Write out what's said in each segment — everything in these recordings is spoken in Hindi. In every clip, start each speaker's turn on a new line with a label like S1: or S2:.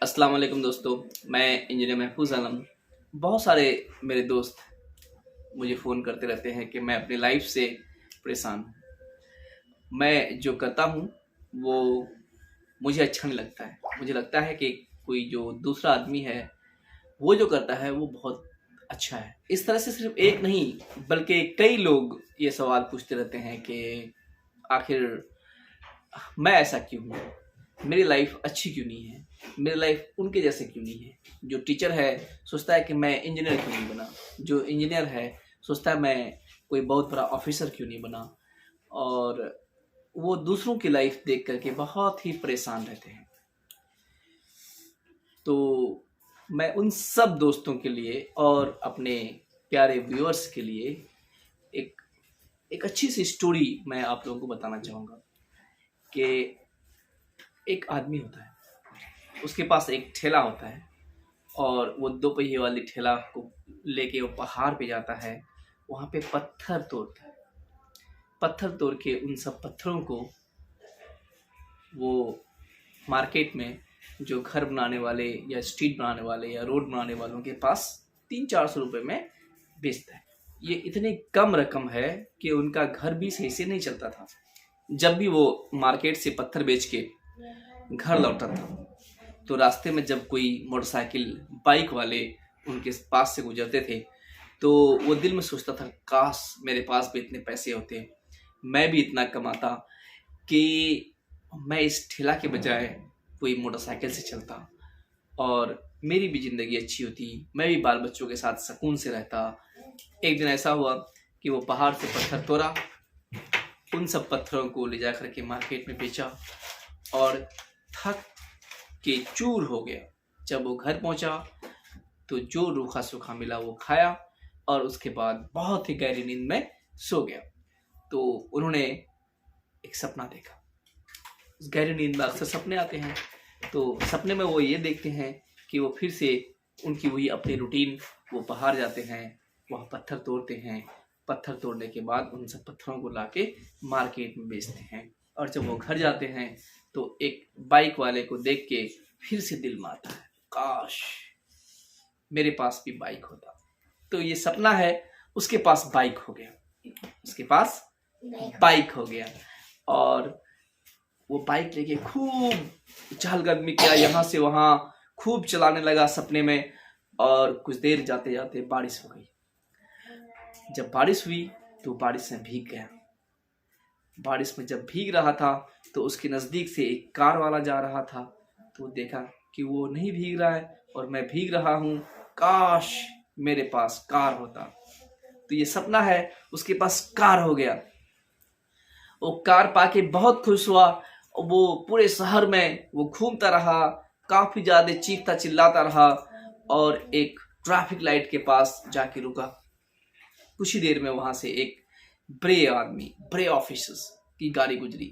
S1: अस्सलाम वालेकुम दोस्तों। मैं इंजीनियर महफूज आलम। बहुत सारे मेरे दोस्त मुझे फ़ोन करते रहते हैं कि मैं अपनी लाइफ से परेशान हूँ। मैं जो करता हूँ वो मुझे अच्छा नहीं लगता है। मुझे लगता है कि कोई जो दूसरा आदमी है वो जो करता है वो बहुत अच्छा है। इस तरह से सिर्फ एक नहीं बल्कि कई लोग ये सवाल पूछते रहते हैं कि आखिर मैं ऐसा क्यों हूँ, मेरी लाइफ अच्छी क्यों नहीं है, मेरी लाइफ उनके जैसे क्यों नहीं है। जो टीचर है सोचता है कि मैं इंजीनियर क्यों नहीं बना, जो इंजीनियर है सोचता है मैं कोई बहुत बड़ा ऑफिसर क्यों नहीं बना। और वो दूसरों की लाइफ देख करके बहुत ही परेशान रहते हैं। तो मैं उन सब दोस्तों के लिए और अपने प्यारे व्यूअर्स के लिए एक एक अच्छी सी स्टोरी मैं आप लोगों को बताना चाहूँगा कि एक आदमी होता है, उसके पास एक ठेला होता है और वो दो पहिए वाली ठेला को लेके वो पहाड़ पे जाता है। वहाँ पे पत्थर तोड़ता है। पत्थर तोड़ के उन सब पत्थरों को वो मार्केट में जो घर बनाने वाले या स्ट्रीट बनाने वाले या रोड बनाने वालों के पास 300-400 रुपये में बेचता है। ये इतनी कम रकम है कि उनका घर भी सही से नहीं चलता था। जब भी वो मार्केट से पत्थर बेच के घर लौटा था तो रास्ते में जब कोई मोटरसाइकिल बाइक वाले उनके पास से गुजरते थे तो वो दिल में सोचता था काश मेरे पास भी इतने पैसे होते, मैं भी इतना कमाता कि मैं इस ठेला के बजाय कोई मोटरसाइकिल से चलता और मेरी भी ज़िंदगी अच्छी होती, मैं भी बाल बच्चों के साथ सुकून से रहता। एक दिन ऐसा हुआ कि वो पहाड़ से पत्थर तोड़ा, उन सब पत्थरों को ले जा करके मार्केट में बेचा और थक के चूर हो गया। जब वो घर पहुंचा तो जो रूखा सूखा मिला वो खाया और उसके बाद बहुत ही गहरी नींद में सो गया। तो उन्होंने एक सपना देखा। उस गहरी नींद में अक्सर सपने आते हैं, तो सपने में वो ये देखते हैं कि वो फिर से उनकी वही अपनी रूटीन, वो पहाड़ जाते हैं, वहाँ पत्थर तोड़ते हैं, पत्थर तोड़ने के बाद उन सब पत्थरों को लाके मार्केट में बेचते हैं। और जब वो घर जाते हैं तो एक बाइक वाले को देख के फिर से दिल में आता है काश मेरे पास भी बाइक होता। तो ये सपना है, उसके पास बाइक हो गया, उसके पास बाइक हो गया और वो बाइक लेके खूब चहलकदमी किया, यहाँ से वहाँ खूब चलाने लगा सपने में। और कुछ देर जाते जाते बारिश हो गई। जब बारिश हुई तो बारिश में भीग गया। बारिश में जब भीग रहा था तो उसके नज़दीक से एक कार वाला जा रहा था, तो देखा कि वो नहीं भीग रहा है और मैं भीग रहा हूँ, काश मेरे पास कार होता। तो ये सपना है, उसके पास कार हो गया। वो कार पाके बहुत खुश हुआ। वो पूरे शहर में वो घूमता रहा, काफ़ी ज़्यादा चीखता चिल्लाता रहा और एक ट्रैफिक लाइट के पास जाके रुका। कुछ ही देर में वहाँ से एक बड़े आदमी, बड़े ऑफिसर्स की गाड़ी गुजरी।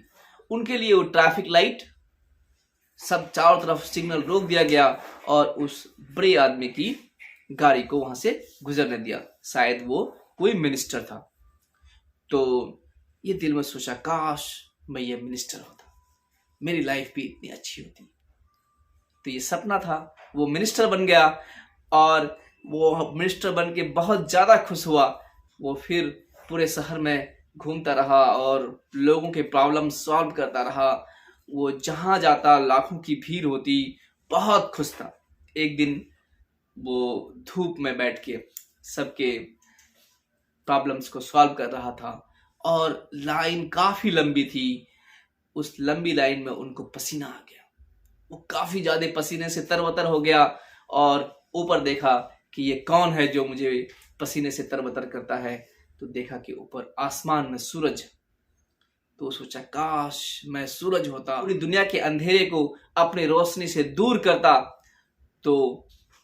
S1: उनके लिए वो ट्रैफिक लाइट, सब चारों तरफ सिग्नल रोक दिया गया और उस बड़े आदमी की गाड़ी को वहाँ से गुजरने दिया। शायद वो कोई मिनिस्टर था। तो ये दिल में सोचा काश मैं ये मिनिस्टर होता, मेरी लाइफ भी इतनी अच्छी होती। तो ये सपना था, वो मिनिस्टर बन गया और वो मिनिस्टर बन के बहुत ज़्यादा खुश हुआ। वो फिर पूरे शहर में घूमता रहा और लोगों के प्रॉब्लम सॉल्व करता रहा। वो जहाँ जाता लाखों की भीड़ होती, बहुत खुश था। एक दिन वो धूप में बैठ के सबके प्रॉब्लम्स को सॉल्व कर रहा था और लाइन काफ़ी लंबी थी। उस लंबी लाइन में उनको पसीना आ गया। वो काफ़ी ज़्यादा पसीने से तरबतर हो गया और ऊपर देखा कि ये कौन है जो मुझे पसीने से तरबतर करता है। तो देखा कि ऊपर आसमान में सूरज। तो सोचा काश मैं सूरज होता, पूरी दुनिया के अंधेरे को अपनी रोशनी से दूर करता। तो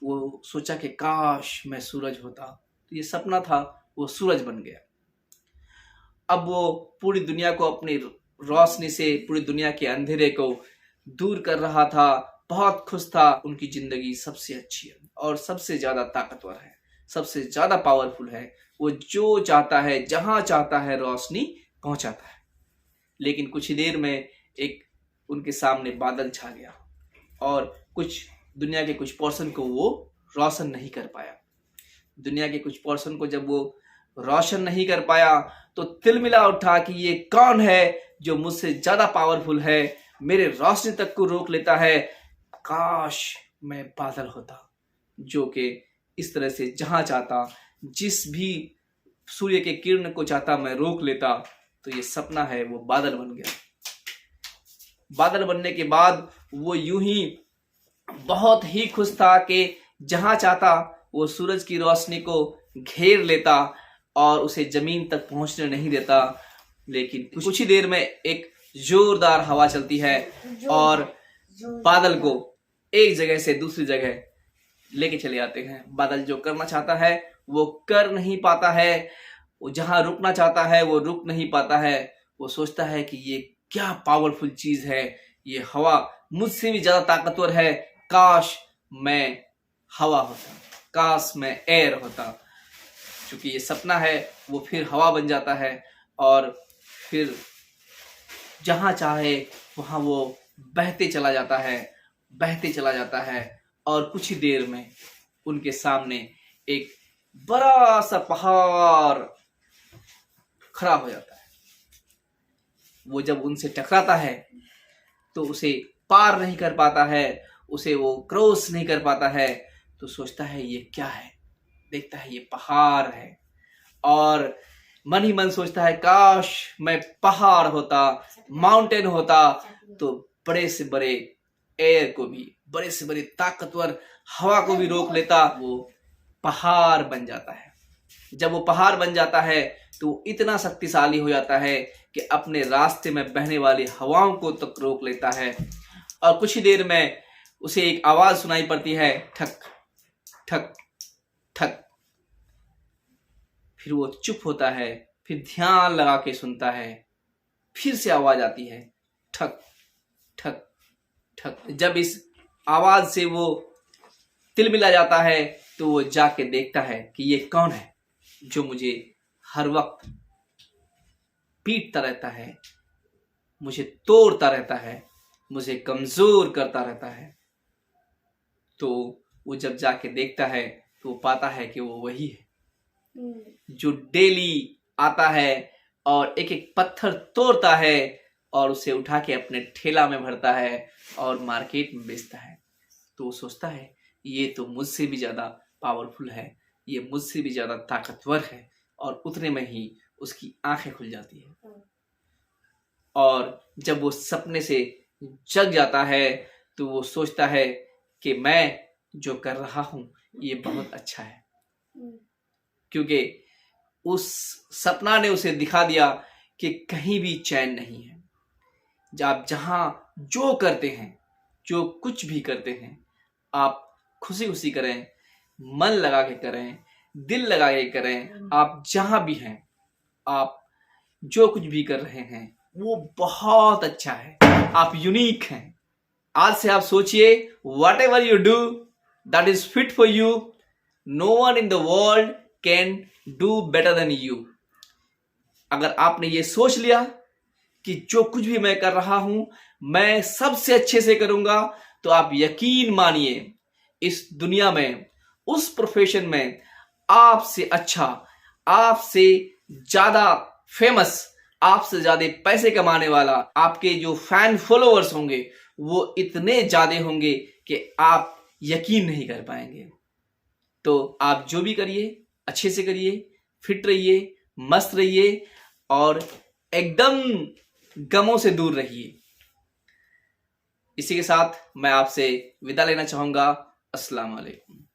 S1: वो सोचा कि काश मैं सूरज होता। तो ये सपना था, वो सूरज बन गया। अब वो पूरी दुनिया को अपनी रोशनी से, पूरी दुनिया के अंधेरे को दूर कर रहा था, बहुत खुश था। उनकी जिंदगी सबसे अच्छी है और सबसे ज्यादा ताकतवर है, सबसे ज्यादा पावरफुल है। वो जो चाहता है, जहां चाहता है, रोशनी पहुंचाता है। लेकिन कुछ ही देर में एक उनके सामने बादल छा गया और कुछ दुनिया के कुछ पोर्शन को वो रोशन नहीं कर पाया। दुनिया के कुछ पोर्शन को जब वो रोशन नहीं कर पाया तो तिलमिला उठा कि ये कौन है जो मुझसे ज्यादा पावरफुल है, मेरे रोशनी तक को रोक लेता है। काश मैं बादल होता जो कि इस तरह से जहां चाहता, जिस भी सूर्य के किरण को चाहता मैं रोक लेता। तो ये सपना है वो बादल बन गया। बादल बनने के बाद वो यूं ही बहुत ही खुश था कि जहां चाहता वो सूरज की रोशनी को घेर लेता और उसे जमीन तक पहुंचने नहीं देता। लेकिन कुछ ही देर में एक जोरदार हवा चलती है और बादल को एक जगह से दूसरी जगह लेके चले आते हैं। बादल जो करना चाहता है वो कर नहीं पाता है, वो जहां रुकना चाहता है वो रुक नहीं पाता है। वो सोचता है कि ये क्या पावरफुल चीज है, ये हवा मुझसे भी ज्यादा ताकतवर है। काश मैं हवा होता, काश मैं एयर होता। क्योंकि ये सपना है वो फिर हवा बन जाता है और फिर जहां चाहे वहां वो बहते चला जाता है, बहते चला जाता है। और कुछ ही देर में उनके सामने एक बड़ा सा पहाड़ खड़ा हो जाता है। वो जब उनसे टकराता है तो उसे पार नहीं कर पाता है, उसे वो क्रॉस नहीं कर पाता है। तो सोचता है ये क्या है, देखता है ये पहाड़ है और मन ही मन सोचता है काश मैं पहाड़ होता, माउंटेन होता तो बड़े से बड़े एयर को भी, बड़े से बड़े ताकतवर हवा को भी रोक लेता। वो पहाड़ बन जाता है। जब वो पहाड़ बन जाता है तो वो इतना शक्तिशाली हो जाता है कि अपने रास्ते में बहने वाली हवाओं को तक रोक लेता है। और कुछ ही देर में उसे एक आवाज सुनाई पड़ती है, ठक ठक ठक। फिर वो चुप होता है, फिर ध्यान लगा के सुनता है, फिर से आवाज आती है, ठक ठक ठक। जब इस आवाज से वो तिलमिला जाता है तो वो जाके देखता है कि ये कौन है जो मुझे हर वक्त पीटता रहता है, मुझे तोड़ता रहता है, मुझे कमजोर करता रहता है। तो वो जब जाके देखता है तो वो पाता है कि वो वही है जो डेली आता है और एक एक पत्थर तोड़ता है और उसे उठा के अपने ठेला में भरता है और मार्केट में बेचता है। तो वो सोचता है ये तो मुझसे भी ज्यादा पावरफुल है, ये मुझसे भी ज्यादा ताकतवर है। और उतने में ही उसकी आंखें खुल जाती है और जब वो सपने से जग जाता है तो वो सोचता है कि मैं जो कर रहा हूं ये बहुत अच्छा है। क्योंकि उस सपना ने उसे दिखा दिया कि कहीं भी चैन नहीं है। आप जहां जो करते हैं, जो कुछ भी करते हैं, आप खुशी खुशी करें, मन लगा के करें, दिल लगा के करें। आप जहां भी हैं, आप जो कुछ भी कर रहे हैं वो बहुत अच्छा है, आप यूनिक हैं। आज से आप सोचिए, whatever you do that is fit for you, no one in the world can do better than you. अगर आपने ये सोच लिया कि जो कुछ भी मैं कर रहा हूं मैं सबसे अच्छे से करूंगा, तो आप यकीन मानिए इस दुनिया में, उस प्रोफेशन में आपसे अच्छा, आपसे ज्यादा फेमस, आपसे ज्यादा पैसे कमाने वाला, आपके जो फैन फॉलोअर्स होंगे वो इतने ज्यादा होंगे कि आप यकीन नहीं कर पाएंगे। तो आप जो भी करिए अच्छे से करिए, फिट रहिए, मस्त रहिए और एकदम गमों से दूर रहिए। इसी के साथ मैं आपसे विदा लेना चाहूंगा। अस्सलाम वालेकुम।